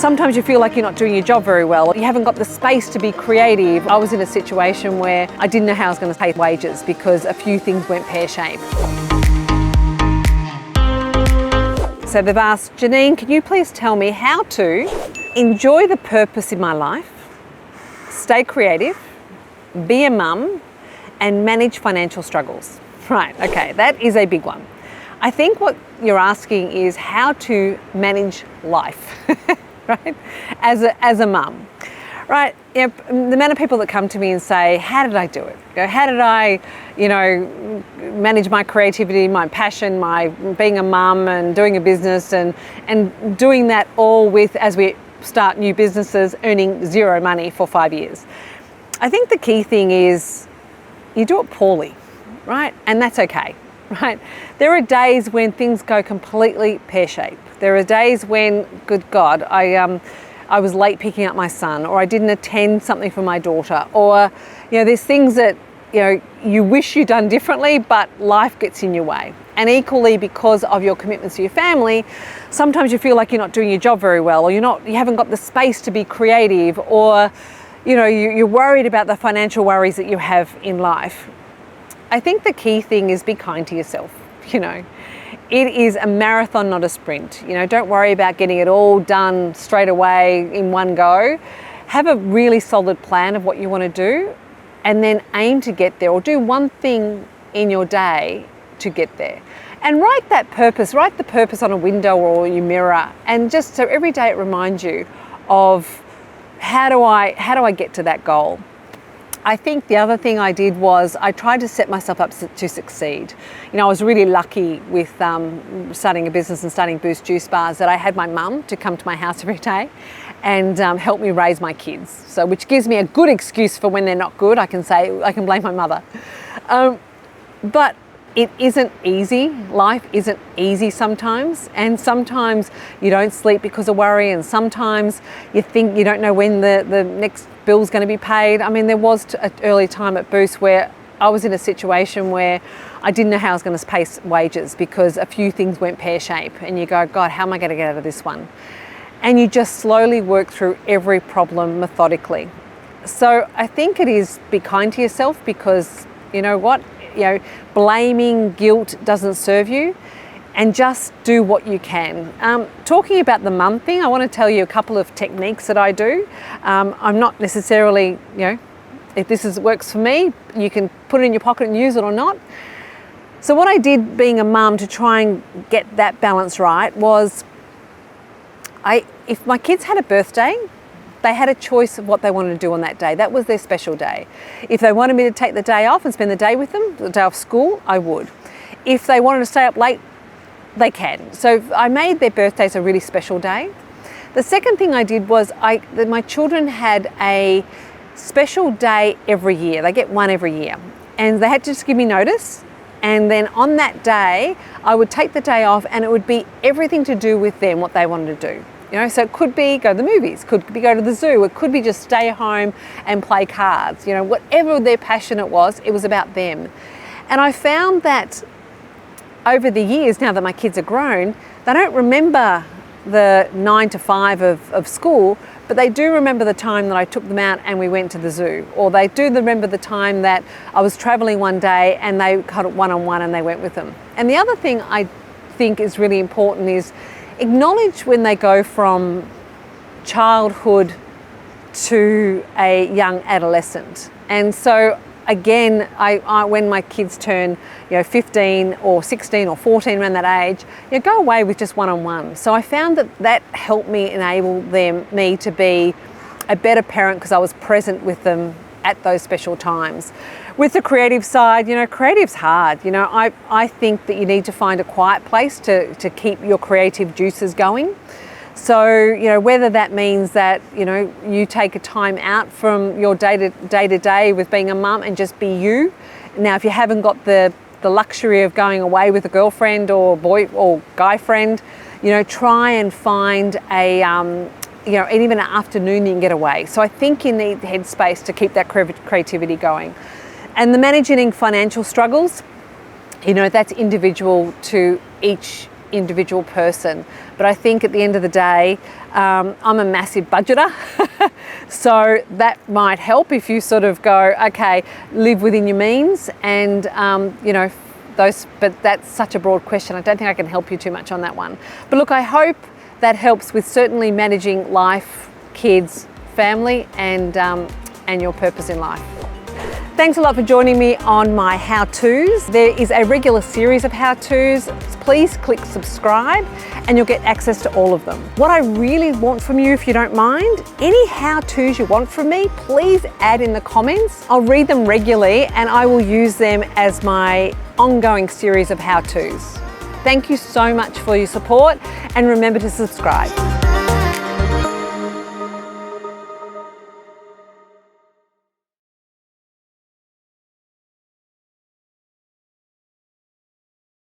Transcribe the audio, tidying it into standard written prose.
Sometimes you feel like you're not doing your job very well. You haven't got the space to be creative. I was in a situation where I didn't know how I was going to pay wages because a few things went pear-shaped. So they've asked, Janine, can you please tell me how to enjoy the purpose in my life, stay creative, be a mum, and manage financial struggles? Right, okay, that is a big one. I think what you're asking is how to manage life, right, as a mum. Right, you know, the amount of people that come to me and say, how did I do it? How did I, manage my creativity, my passion, my being a mum and doing a business and doing that all with, as we start new businesses, earning zero money for 5 years. I think the key thing is you do it poorly, right? And that's okay, right? There are days when things go completely pear-shaped. There are days when, good God, I was late picking up my son, or I didn't attend something for my daughter, or there's things that you wish you'd done differently, but life gets in your way. And equally, because of your commitments to your family, sometimes you feel like you're not doing your job very well, or you haven't got the space to be creative, or you're worried about the financial worries that you have in life. I think the key thing is be kind to yourself. It is a marathon, not a sprint. Don't worry about getting it all done straight away in one go. Have a really solid plan of what you want to do, and then aim to get there, or do one thing in your day to get there. And write the purpose on a window or your mirror, and just so every day it reminds you of how do I get to that goal. I think the other thing I did was I tried to set myself up to succeed. I was really lucky with starting a business and starting Boost Juice Bars that I had my mum to come to my house every day and help me raise my kids. So, which gives me a good excuse for when they're not good. I can blame my mother. But it isn't easy. Life isn't easy sometimes. And sometimes you don't sleep because of worry. And sometimes you think you don't know when the next bill's going to be paid. I mean, there was an early time at Boost where I was in a situation where I didn't know how I was going to pay wages because a few things went pear-shaped. And you go, God, how am I going to get out of this one? And you just slowly work through every problem methodically. So I think it is be kind to yourself, because you know what? Blaming, guilt doesn't serve you, and just do what you can. Talking about the mum thing, I want to tell you a couple of techniques that I do. I'm not necessarily, if this works for me, you can put it in your pocket and use it or not. So what I did being a mum to try and get that balance right was, if my kids had a birthday, they had a choice of what they wanted to do on that day. That was their special day. If they wanted me to take the day off and spend the day with them, the day off school, I would. If they wanted to stay up late, they can. So I made their birthdays a really special day. The second thing I did was my children had a special day every year. They get one every year. And they had to just give me notice. And then on that day, I would take the day off, and it would be everything to do with them, what they wanted to do. So it could be go to the movies, could be go to the zoo, it could be just stay home and play cards. Whatever their passion it was about them. And I found that over the years, now that my kids are grown, they don't remember the 9 to 5 of school, but they do remember the time that I took them out and we went to the zoo. Or they do remember the time that I was traveling one day and they got it one-on-one and they went with them. And the other thing I think is really important is acknowledge when they go from childhood to a young adolescent. And so again, I when my kids turn 15 or 16 or 14, around that age, go away with just one-on-one. So I found that helped me enable me to be a better parent, because I was present with them at those special times. With the creative side, creative's hard. I think that you need to find a quiet place to keep your creative juices going. So, whether that means that, you take a time out from your day to day with being a mum and just be you. Now, if you haven't got the luxury of going away with a girlfriend or boy or guy friend, try and find and even an afternoon you can get away. So I think you need the headspace to keep that creativity going. And the managing financial struggles, that's individual to each individual person. But I think at the end of the day, I'm a massive budgeter. So that might help if you sort of go, okay, live within your means and, you know, but that's such a broad question. I don't think I can help you too much on that one. But look, I hope that helps with certainly managing life, kids, family, and your purpose in life. Thanks a lot for joining me on my how-tos. There is a regular series of how-tos. Please click subscribe and you'll get access to all of them. What I really want from you, if you don't mind, any how-tos you want from me, please add in the comments. I'll read them regularly and I will use them as my ongoing series of how-tos. Thank you so much for your support and remember to subscribe.